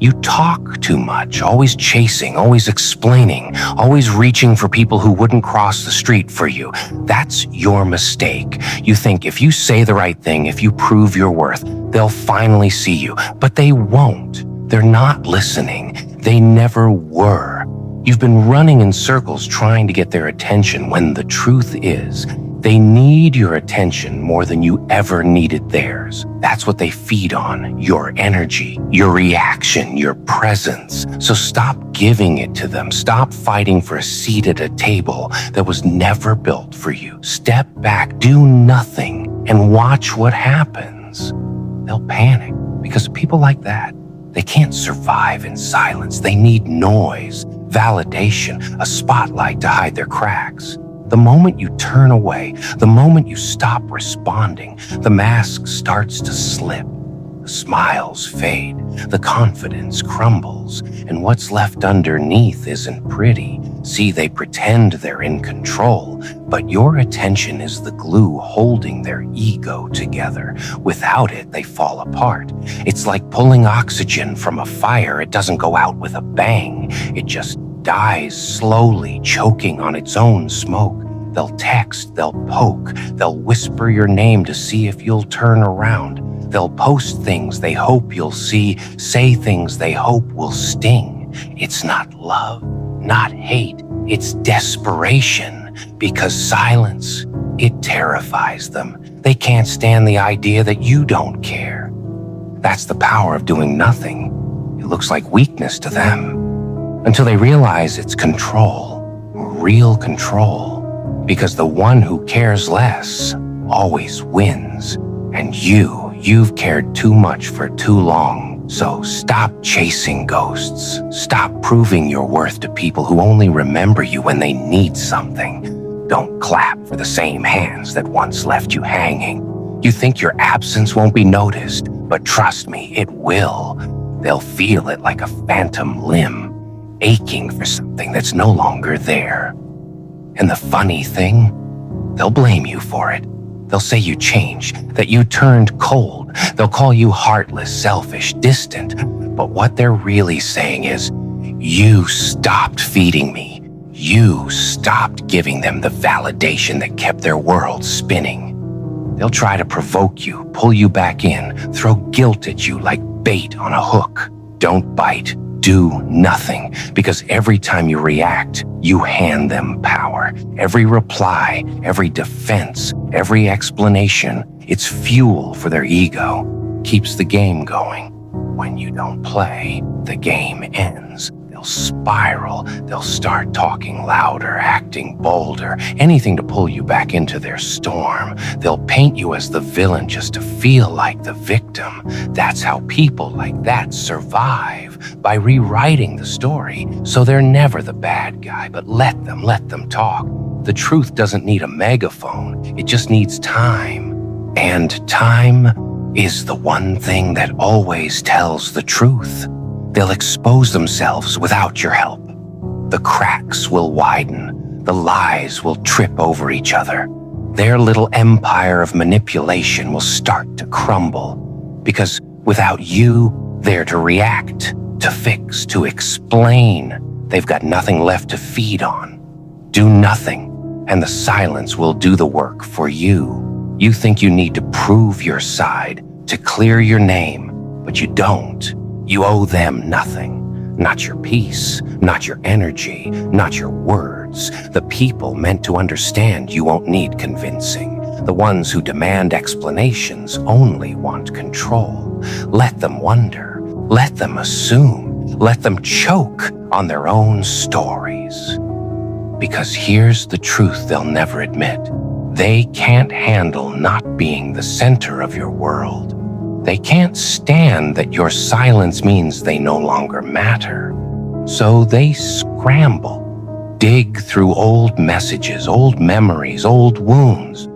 You talk too much, always chasing, always explaining, always reaching for people who wouldn't cross the street for you. That's your mistake. You think if you say the right thing, if you prove your worth, they'll finally see you. But they won't. They're not listening. They never were. You've been running in circles trying to get their attention when the truth is, they need your attention more than you ever needed theirs. That's what they feed on, your energy, your reaction, your presence. So stop giving it to them. Stop fighting for a seat at a table that was never built for you. Step back, do nothing, and watch what happens. They'll panic because people like that, they can't survive in silence. They need noise, validation, a spotlight to hide their cracks. The moment you turn away, the moment you stop responding, the mask starts to slip. The smiles fade, the confidence crumbles, and what's left underneath isn't pretty. See, they pretend they're in control, but your attention is the glue holding their ego together. Without it, they fall apart. It's like pulling oxygen from a fire. It doesn't go out with a bang. It just dies slowly, choking on its own smoke. They'll text, they'll poke, they'll whisper your name to see if you'll turn around. They'll post things they hope you'll see, say things they hope will sting. It's not love, not hate, it's desperation. Because silence, it terrifies them. They can't stand the idea that you don't care. That's the power of doing nothing. It looks like weakness to them. Until they realize it's control, real control. Because the one who cares less always wins. And you've cared too much for too long. So stop chasing ghosts. Stop proving your worth to people who only remember you when they need something. Don't clap for the same hands that once left you hanging. You think your absence won't be noticed, but trust me, it will. They'll feel it like a phantom limb, aching for something that's no longer there. And the funny thing, they'll blame you for it. They'll say you changed, that you turned cold. They'll call you heartless, selfish, distant. But what they're really saying is, you stopped feeding me. You stopped giving them the validation that kept their world spinning. They'll try to provoke you, pull you back in, throw guilt at you like bait on a hook. Don't bite. Do nothing, because every time you react, you hand them power. Every reply, every defense, every explanation, it's fuel for their ego, keeps the game going. When you don't play, the game ends. They'll spiral, they'll start talking louder, acting bolder, anything to pull you back into their storm. They'll paint you as the villain just to feel like the victim. That's how people like that survive, by rewriting the story. So they're never the bad guy, but let them talk. The truth doesn't need a megaphone, it just needs time. And time is the one thing that always tells the truth. They'll expose themselves without your help. The cracks will widen. The lies will trip over each other. Their little empire of manipulation will start to crumble. Because without you there to react, to fix, to explain, they've got nothing left to feed on. Do nothing, and the silence will do the work for you. You think you need to prove your side, to clear your name, but you don't. You owe them nothing. Not your peace, not your energy, not your words. The people meant to understand you won't need convincing. The ones who demand explanations only want control. Let them wonder. Let them assume. Let them choke on their own stories. Because here's the truth they'll never admit. They can't handle not being the center of your world. They can't stand that your silence means they no longer matter. So they scramble, dig through old messages, old memories, old wounds,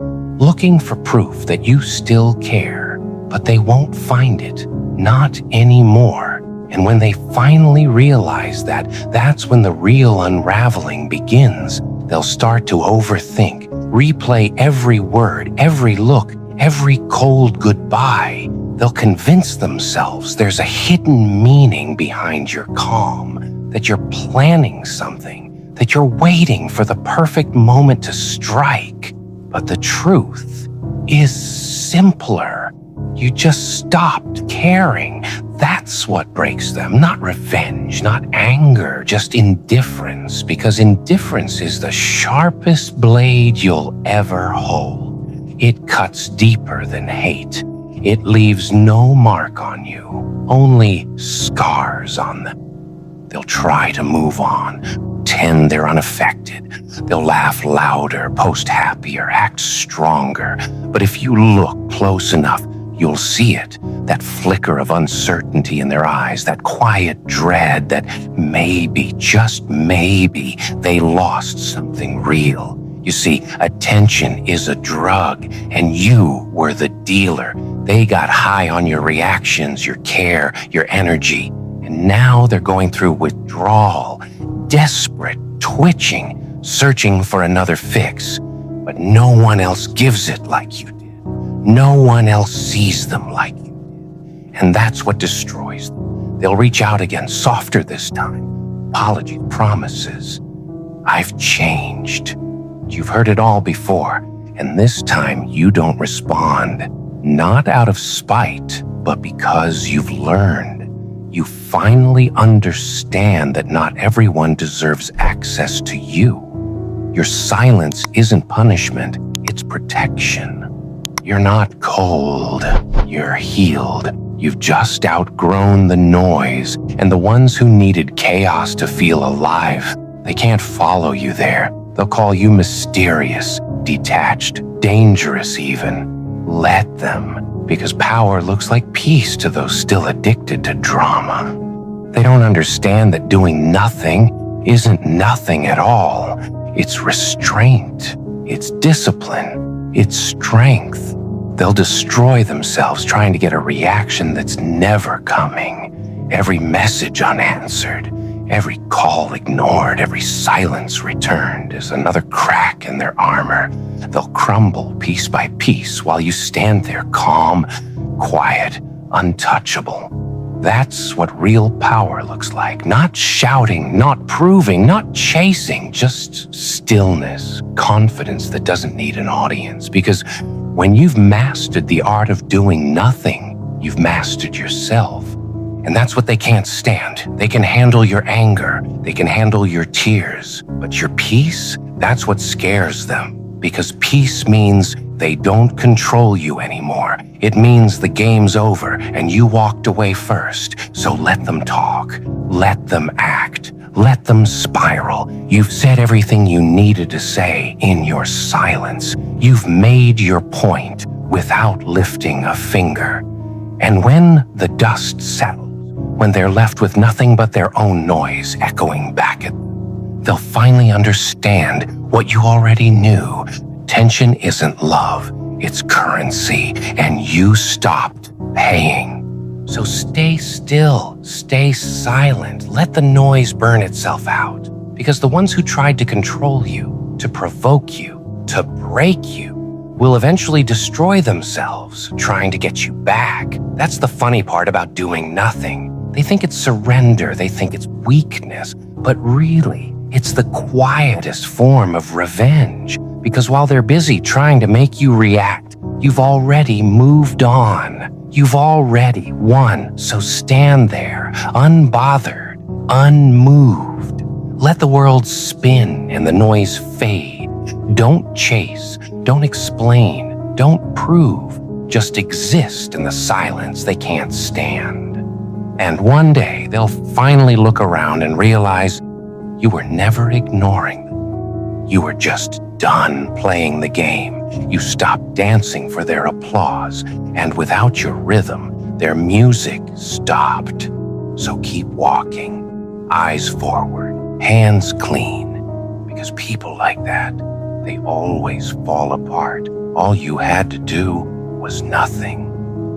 looking for proof that you still care. But they won't find it, not anymore. And when they finally realize that, that's when the real unraveling begins. They'll start to overthink, replay every word, every look, every cold goodbye. They'll convince themselves there's a hidden meaning behind your calm, that you're planning something, that you're waiting for the perfect moment to strike. But the truth is simpler. You just stopped caring. That's what breaks them. Not revenge, not anger, just indifference. Because indifference is the sharpest blade you'll ever hold. It cuts deeper than hate. It leaves no mark on you, only scars on them. They'll try to move on, pretend they're unaffected. They'll laugh louder, post happier, act stronger. But if you look close enough, you'll see it, that flicker of uncertainty in their eyes, that quiet dread that maybe, just maybe, they lost something real. You see, attention is a drug, and you were the dealer. They got high on your reactions, your care, your energy, and now they're going through withdrawal, desperate, twitching, searching for another fix. But no one else gives it like you did. No one else sees them like you did. And that's what destroys them. They'll reach out again, softer this time. Apologies, promises. I've changed. You've heard it all before, and this time you don't respond. Not out of spite, but because you've learned. You finally understand that not everyone deserves access to you. Your silence isn't punishment, it's protection. You're not cold, you're healed. You've just outgrown the noise, and the ones who needed chaos to feel alive, they can't follow you there. They'll call you mysterious, detached, dangerous even. Let them, because power looks like peace to those still addicted to drama. They don't understand that doing nothing isn't nothing at all. It's restraint, it's discipline, it's strength. They'll destroy themselves trying to get a reaction that's never coming. Every message unanswered, every call ignored, every silence returned is another crack in their armor. They'll crumble piece by piece while you stand there calm, quiet, untouchable. That's what real power looks like. Not shouting, not proving, not chasing, just stillness, confidence that doesn't need an audience. Because when you've mastered the art of doing nothing, you've mastered yourself. And that's what they can't stand. They can handle your anger. They can handle your tears. But your peace, that's what scares them. Because peace means they don't control you anymore. It means the game's over and you walked away first. So let them talk. Let them act. Let them spiral. You've said everything you needed to say in your silence. You've made your point without lifting a finger. And when the dust settles, when they're left with nothing but their own noise echoing back at them, they'll finally understand what you already knew. Tension isn't love, it's currency, and you stopped paying. So stay still, stay silent, let the noise burn itself out. Because the ones who tried to control you, to provoke you, to break you, will eventually destroy themselves trying to get you back. That's the funny part about doing nothing. They think it's surrender, they think it's weakness, but really, it's the quietest form of revenge. Because while they're busy trying to make you react, you've already moved on. You've already won. So stand there, unbothered, unmoved. Let the world spin and the noise fade. Don't chase, don't explain, don't prove. Just exist in the silence they can't stand. And one day they'll finally look around and realize you were never ignoring them. You were just done playing the game. You stopped dancing for their applause, and without your rhythm, their music stopped. So keep walking, eyes forward, hands clean, because people like that, they always fall apart. All you had to do was nothing.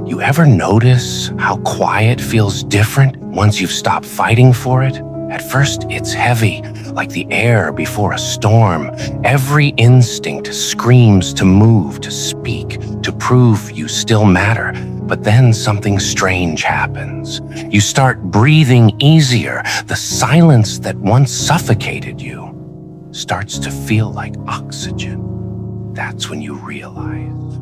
You ever notice how quiet feels different once you've stopped fighting for it? At first, it's heavy, like the air before a storm. Every instinct screams to move, to speak, to prove you still matter. But then something strange happens. You start breathing easier. The silence that once suffocated you starts to feel like oxygen. That's when you realize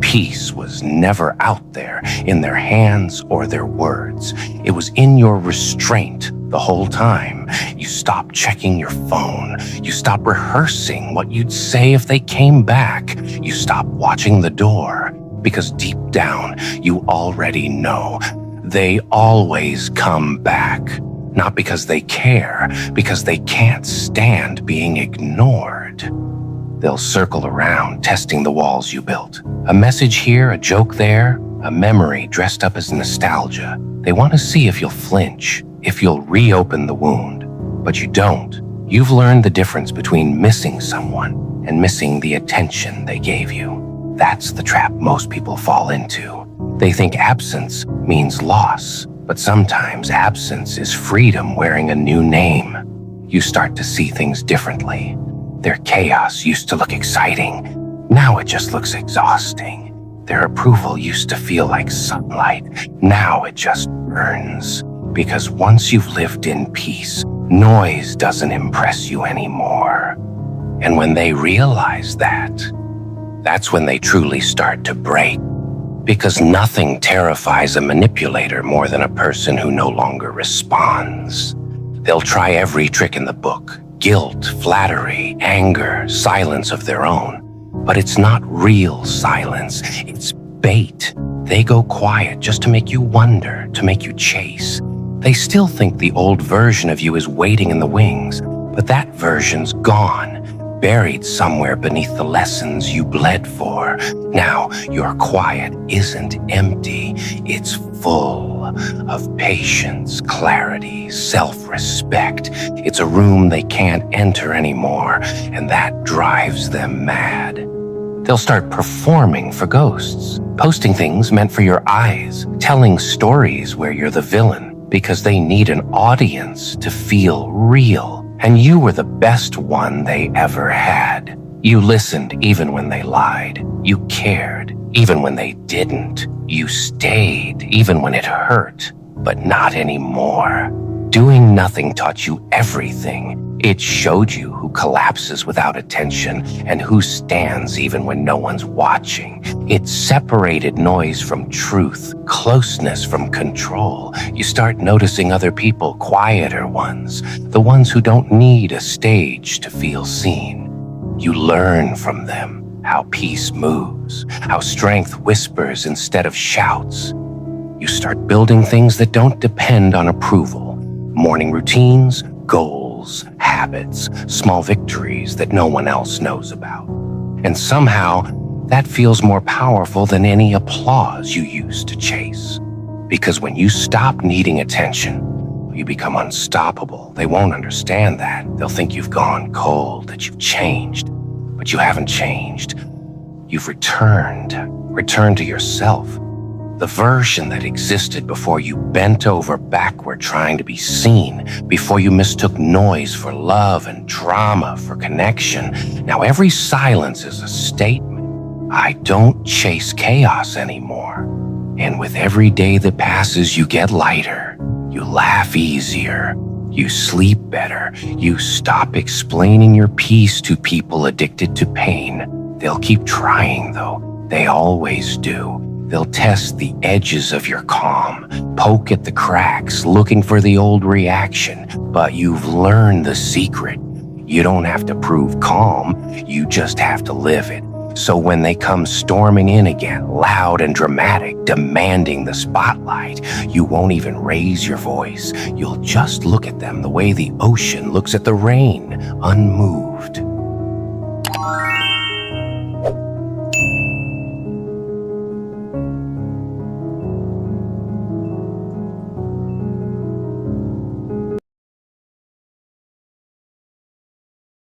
peace was never out there in their hands or their words. It was in your restraint the whole time. You stopped checking your phone. You stopped rehearsing what you'd say if they came back. You stopped watching the door because deep down you already know they always come back. Not because they care, because they can't stand being ignored. They'll circle around, testing the walls you built. A message here, a joke there, a memory dressed up as nostalgia. They want to see if you'll flinch, if you'll reopen the wound. But you don't. You've learned the difference between missing someone and missing the attention they gave you. That's the trap most people fall into. They think absence means loss, but sometimes absence is freedom wearing a new name. You start to see things differently. Their chaos used to look exciting. Now it just looks exhausting. Their approval used to feel like sunlight. Now it just burns. Because once you've lived in peace, noise doesn't impress you anymore. And when they realize that, that's when they truly start to break. Because nothing terrifies a manipulator more than a person who no longer responds. They'll try every trick in the book. Guilt, flattery, anger, silence of their own. But it's not real silence. It's bait. They go quiet just to make you wonder, to make you chase. They still think the old version of you is waiting in the wings, but that version's gone. Buried somewhere beneath the lessons you bled for. Now, your quiet isn't empty, it's full of patience, clarity, self-respect. It's a room they can't enter anymore, and that drives them mad. They'll start performing for ghosts, posting things meant for your eyes, telling stories where you're the villain, because they need an audience to feel real. And you were the best one they ever had. You listened even when they lied. You cared even when they didn't. You stayed even when it hurt, but not anymore. Doing nothing taught you everything. It showed you who collapses without attention and who stands even when no one's watching. It separated noise from truth, closeness from control. You start noticing other people, quieter ones, the ones who don't need a stage to feel seen. You learn from them how peace moves, how strength whispers instead of shouts. You start building things that don't depend on approval. Morning routines, goals, habits, small victories that no one else knows about. And somehow, that feels more powerful than any applause you used to chase. Because when you stop needing attention, you become unstoppable. They won't understand that. They'll think you've gone cold, that you've changed. But you haven't changed. You've returned to yourself. The version that existed before you bent over backward trying to be seen, before you mistook noise for love and drama for connection. Now every silence is a statement. I don't chase chaos anymore. And with every day that passes, you get lighter. You laugh easier. You sleep better. You stop explaining your peace to people addicted to pain. They'll keep trying, though. They always do. They'll test the edges of your calm, poke at the cracks, looking for the old reaction. But you've learned the secret. You don't have to prove calm, you just have to live it. So when they come storming in again, loud and dramatic, demanding the spotlight, you won't even raise your voice. You'll just look at them the way the ocean looks at the rain, unmoved.